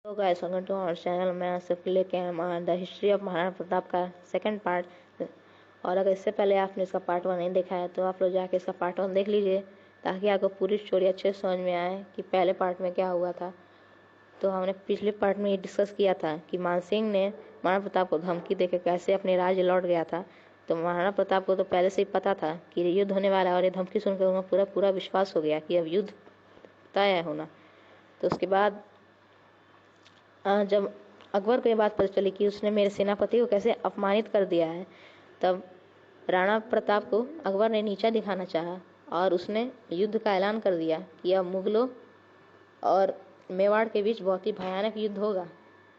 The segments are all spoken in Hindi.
तो guys welcome to our channel. मैं सिर्फ लेके आया the history of Maharana Pratap का सेकंड पार्ट। और अगर इससे पहले आपने इसका पार्ट 1 नहीं देखा है तो आप लोग जाके इसका पार्ट 1 देख लीजिए, ताकि आपको पूरी स्टोरी अच्छे से समझ में आए कि पहले पार्ट में क्या हुआ था। तो हमने पिछले पार्ट में ये डिस्कस किया था कि मानसिंह ने महाराणा प्रताप को धमकी देकर कैसे अपने राज्य लौट गया था। तो महाराणा प्रताप को तो पहले से ही पता था कि युद्ध होने वाला है, और ये धमकी सुनकर उन्हें पूरा पूरा विश्वास हो गया कि अब युद्ध तय है होना। तो उसके बाद जब अकबर को ये बात पता चली कि उसने मेरे सेनापति को कैसे अपमानित कर दिया है, तब राणा प्रताप को अकबर ने नीचा दिखाना चाहा और उसने युद्ध का ऐलान कर दिया कि अब मुगलों और मेवाड़ के बीच बहुत ही भयानक युद्ध होगा।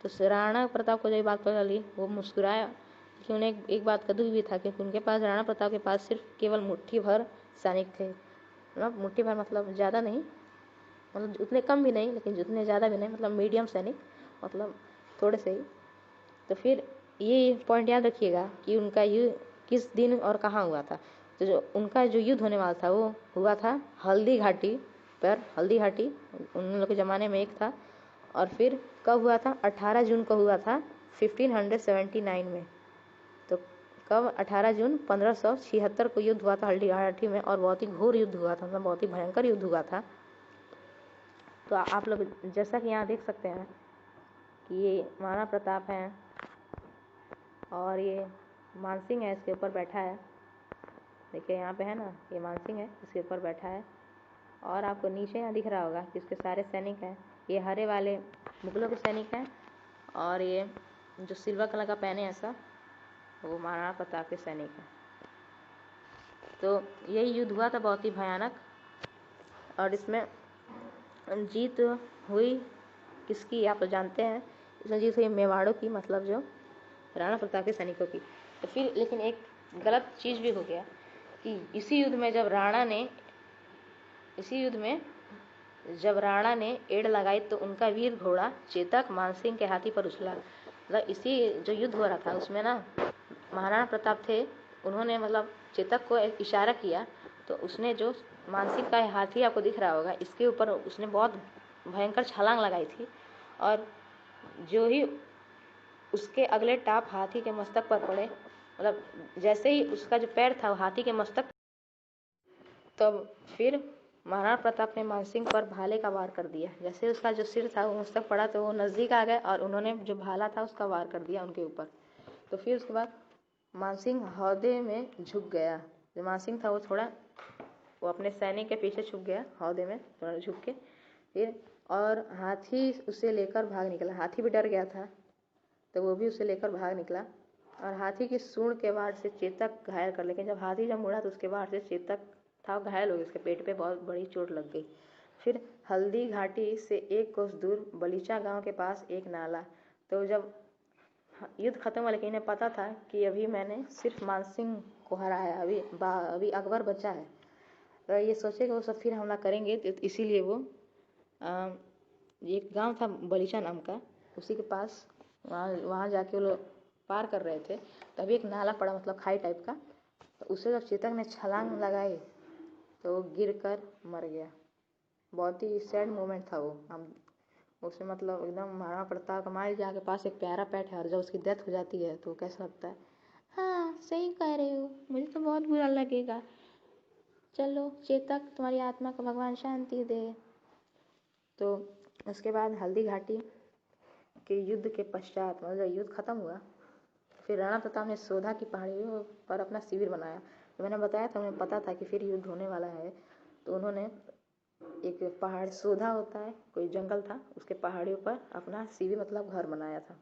तो राणा प्रताप को जब ये बात पता चली वो मुस्कुराया, कि उन्हें एक बात का दुख भी था कि उनके पास, राणा प्रताप के पास सिर्फ केवल मुट्ठी भर सैनिक थे। मतलब मुट्ठी भर मतलब ज़्यादा नहीं, मतलब उतने कम भी नहीं लेकिन उतने ज़्यादा भी नहीं, मतलब मीडियम सैनिक, मतलब थोड़े से ही। तो फिर ये पॉइंट याद रखिएगा कि उनका युद्ध किस दिन और कहाँ हुआ था। तो जो उनका जो युद्ध होने वाला था वो हुआ था हल्दी घाटी पर। हल्दी घाटी उन लोग के ज़माने में एक था। और फिर कब हुआ था? 18 जून को हुआ था 1579 में। तो कब? 18 जून 1576 को युद्ध हुआ था हल्दी घाटी में, और बहुत ही घोर युद्ध हुआ था, मतलब बहुत ही भयंकर युद्ध हुआ था। तो आप लोग जैसा कि यहाँ देख सकते हैं कि ये महाराणा प्रताप हैं और ये मानसिंह है, इसके ऊपर बैठा है। देखिए यहाँ पे है ना, ये मानसिंह है, इसके ऊपर बैठा है। और आपको नीचे यहाँ दिख रहा होगा कि इसके सारे सैनिक हैं। ये हरे वाले मुगलों के सैनिक हैं, और ये जो सिल्वर कलर का पहने ऐसा, वो महाराणा प्रताप के सैनिक हैं। तो यही युद्ध हुआ था बहुत ही भयानक, और इसमें जीत हुई किसकी आप तो जानते हैं। इसमें जीत हुई मेवाड़ों की, मतलब जो राणा प्रताप के सैनिकों की। तो फिर लेकिन एक गलत चीज़ भी हो गया कि इसी युद्ध में जब राणा ने एड़ लगाई तो उनका वीर घोड़ा चेतक मानसिंह के हाथी पर उछला। मतलब इसी जो युद्ध हो रहा था उसमें ना महाराणा प्रताप थे, उन्होंने मतलब चेतक को एक इशारा किया, तो उसने जो मानसिंह का हाथी आपको दिख रहा होगा, इसके ऊपर उसने बहुत भयंकर छलांग लगाई थी। और जो ही उसके अगले टाप हाथी के मस्तक पर पड़े, मतलब जैसे ही उसका जो पैर था वो हाथी के मस्तक, तब फिर महाराणा प्रताप ने मानसिंह पर भाले का वार कर दिया। जैसे उसका जो सिर था वो मस्तक पड़ा तो वो नज़दीक आ गए, और उन्होंने जो भाला था उसका वार कर दिया उनके ऊपर। तो फिर उसके बाद मानसिंह हौदे में झुक गया। जो मानसिंह था वो अपने सैनिक के पीछे छुप गया, हौदे में थोड़ा झुक के। फिर और हाथी उसे लेकर भाग निकला। हाथी भी डर गया था, तो वो भी उसे लेकर भाग निकला, और हाथी की सूंड के वार से चेतक घायल कर। लेकिन जब हाथी मुड़ा तो उसके वार से चेतक था घायल हो गया, उसके पेट पे बहुत बड़ी चोट लग गई। फिर हल्दी घाटी से 1 कोस दूर बलीचा गांव के पास एक नाला। तो जब युद्ध खत्म हुआ, लेकिन इन्हें पता था कि अभी मैंने सिर्फ मानसिंह को हराया, अभी अकबर बचा है। तो ये सोचे कि वो सब फिर हमला करेंगे, तो इसीलिए वो एक गांव था बलीचा नाम का, उसी के पास वहाँ जाके वो लोग पार कर रहे थे। तभी एक नाला पड़ा, मतलब खाई टाइप का। तो उसे जब चेतक ने छलांग लगाई तो वो गिर कर मर गया। बहुत ही सैड मोमेंट था वो। हम उसमें मतलब एकदम महाराणा प्रताप हमारे जहाँ के पास एक प्यारा पेट है, और जब उसकी डेथ हो जाती है तो कैसा लगता है। हाँ सही कह रहे हो, मुझे तो बहुत बुरा लगेगा। चलो चेतक, तुम्हारी आत्मा को भगवान शांति दे। तो उसके बाद हल्दी घाटी के युद्ध के पश्चात, मतलब जब युद्ध खत्म हुआ, फिर राणा प्रताप ने सोधा की पहाड़ियों पर अपना शिविर बनाया। तो मैंने बताया था, उन्हें पता था कि फिर युद्ध होने वाला है, तो उन्होंने एक पहाड़, सोधा होता है कोई जंगल था, उसके पहाड़ियों पर अपना शिविर मतलब घर बनाया था।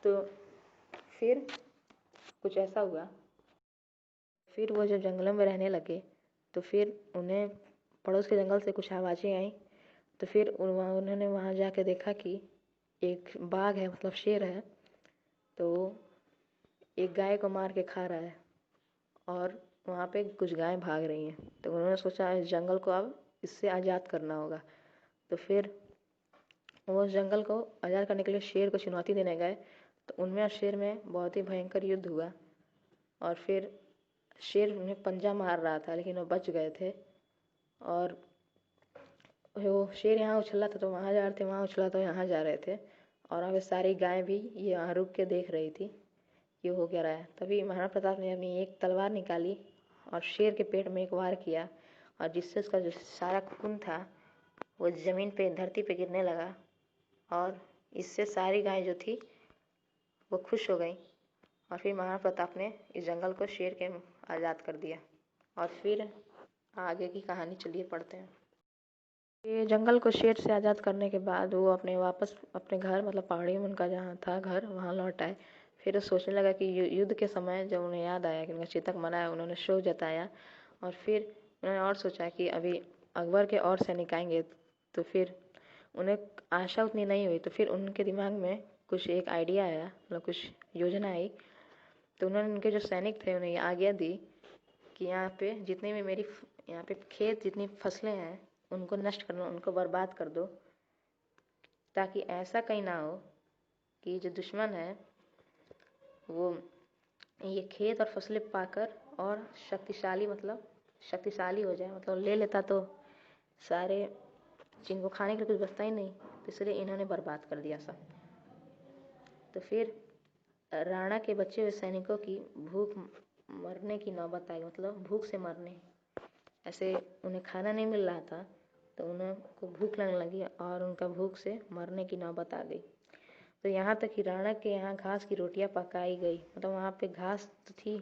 तो फिर कुछ ऐसा हुआ, फिर वो जब जंगलों में रहने लगे तो फिर उन्हें पड़ोस के जंगल से कुछ आवाज़ें आई। तो फिर उन्होंने वहाँ जाके देखा कि एक बाघ है, मतलब शेर है, तो एक गाय को मार के खा रहा है, और वहाँ पे कुछ गायें भाग रही हैं। तो उन्होंने सोचा इस जंगल को अब इससे आज़ाद करना होगा। तो फिर वो उस जंगल को आज़ाद करने के लिए शेर को चुनौती देने गए। तो उनमें और शेर में बहुत ही भयंकर युद्ध हुआ, और फिर शेर उन्हें पंजा मार रहा था लेकिन वो बच गए थे। और वो शेर यहाँ उछला था तो वहाँ जा रहे थे, वहाँ उछला तो यहाँ जा रहे थे, और वहाँ पे सारी गायें भी ये यहाँ रुक के देख रही थी ये हो क्या रहा है। तभी महाराणा प्रताप ने अपनी एक तलवार निकाली और शेर के पेट में एक वार किया, और जिससे उसका जो सारा खून था वो ज़मीन पे धरती पे गिरने लगा, और इससे सारी गायें जो थी वो खुश हो गई। और फिर महाराणा प्रताप ने इस जंगल को शेर के आज़ाद कर दिया। और फिर आगे की कहानी चलिए पढ़ते हैं। ये जंगल को शेर से आज़ाद करने के बाद वो अपने वापस अपने घर, मतलब पहाड़ी में उनका जहाँ था घर, वहाँ लौट आए। फिर वो सोचने लगा कि युद्ध के समय जब उन्हें याद आया कि उनका चेतक मरा है, उन्होंने शोक जताया। और फिर उन्होंने और सोचा कि अभी अकबर के और सैनिक आएंगे, तो फिर उन्हें आशा उतनी नहीं हुई। तो फिर उनके दिमाग में कुछ एक आइडिया आया, मतलब कुछ योजना आई। तो उन्होंने उनके जो सैनिक थे उन्हें आज्ञा दी कि यहाँ पे जितने भी मेरी यहाँ पे खेत जितनी फसलें हैं उनको नष्ट करना, उनको बर्बाद कर दो, ताकि ऐसा कहीं ना हो कि जो दुश्मन है वो ये खेत और फसलें पाकर और शक्तिशाली हो जाए, मतलब ले लेता तो सारे जिनको खाने के लिए कुछ बचता ही नहीं, तो इसलिए इन्होंने बर्बाद कर दिया सब। तो फिर राणा के बचे हुए सैनिकों की भूख मरने की नौबत आई, मतलब भूख से मरने, ऐसे उन्हें खाना नहीं मिल रहा था तो उन्हें को भूख लगने लगी और उनका भूख से मरने की नौबत आ गई। तो यहाँ तक कि राणा के यहाँ घास की रोटियाँ पकाई गई, मतलब वहाँ पे घास तो थी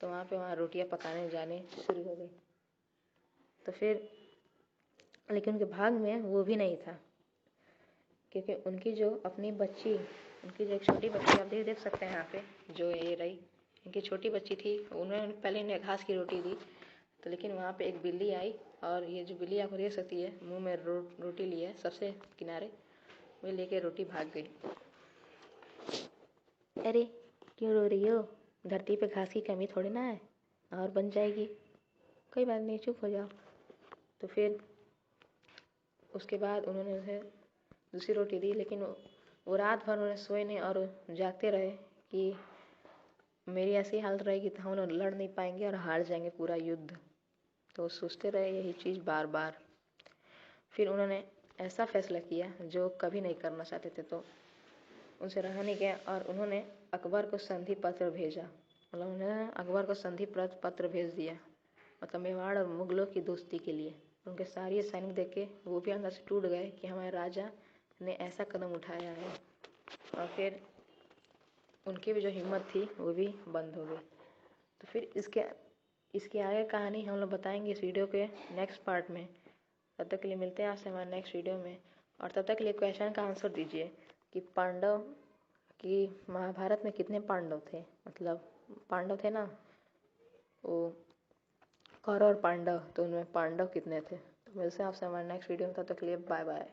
तो वहाँ रोटियाँ पकाने जाने शुरू हो गई। तो फिर लेकिन उनके भाग में वो भी नहीं था, क्योंकि उनकी जो अपनी बच्ची, उनकी जो एक छोटी बच्ची आप देख सकते हैं यहाँ पे, जो ये रही इनकी छोटी बच्ची थी, उन्होंने पहले इन्हें घास की रोटी दी। तो लेकिन वहाँ पे एक बिल्ली आई, और ये जो बिल्ली आपको देख सकती है मुंह में रोटी ली है सबसे किनारे, वो लेके रोटी भाग गई। अरे क्यों रो रही हो, धरती पे घास की कमी थोड़ी ना है, और बन जाएगी, कोई बात नहीं, चुप हो जाओ। तो फिर उसके बाद उन्होंने उसे दूसरी रोटी दी, लेकिन वो रात भर उन्होंने सोए नहीं और जागते रहे कि मेरी ऐसी हालत रहेगी तो हम लोग लड़ नहीं पाएंगे और हार जाएंगे पूरा युद्ध। तो सोचते रहे यही चीज़ बार बार। फिर उन्होंने ऐसा फैसला किया जो कभी नहीं करना चाहते थे, तो उनसे रहा नहीं गया और उन्होंने अकबर को संधि पत्र भेजा, मतलब उन्होंने अकबर को संधि पत्र भेज दिया, मतलब मेवाड़ और मुगलों की दोस्ती के लिए। उनके सारे सैनिक देख के वो भी अंदर से टूट गए कि हमारे राजा ने ऐसा कदम उठाया है, और फिर उनकी भी जो हिम्मत थी वो भी बंद हो गई। तो फिर इसके आगे कहानी हम लोग बताएंगे इस वीडियो के नेक्स्ट पार्ट में। तब तक के लिए मिलते हैं आपसे हमारे नेक्स्ट वीडियो में, और तब तक के लिए क्वेश्चन का आंसर दीजिए कि पांडव कि महाभारत में कितने पांडव थे, मतलब पांडव थे ना, वो कौरव और पांडव, तो उनमें पांडव कितने थे। तो मिलते हैं आपसे हमारे नेक्स्ट वीडियो में, तब तक के लिए बाय बाय।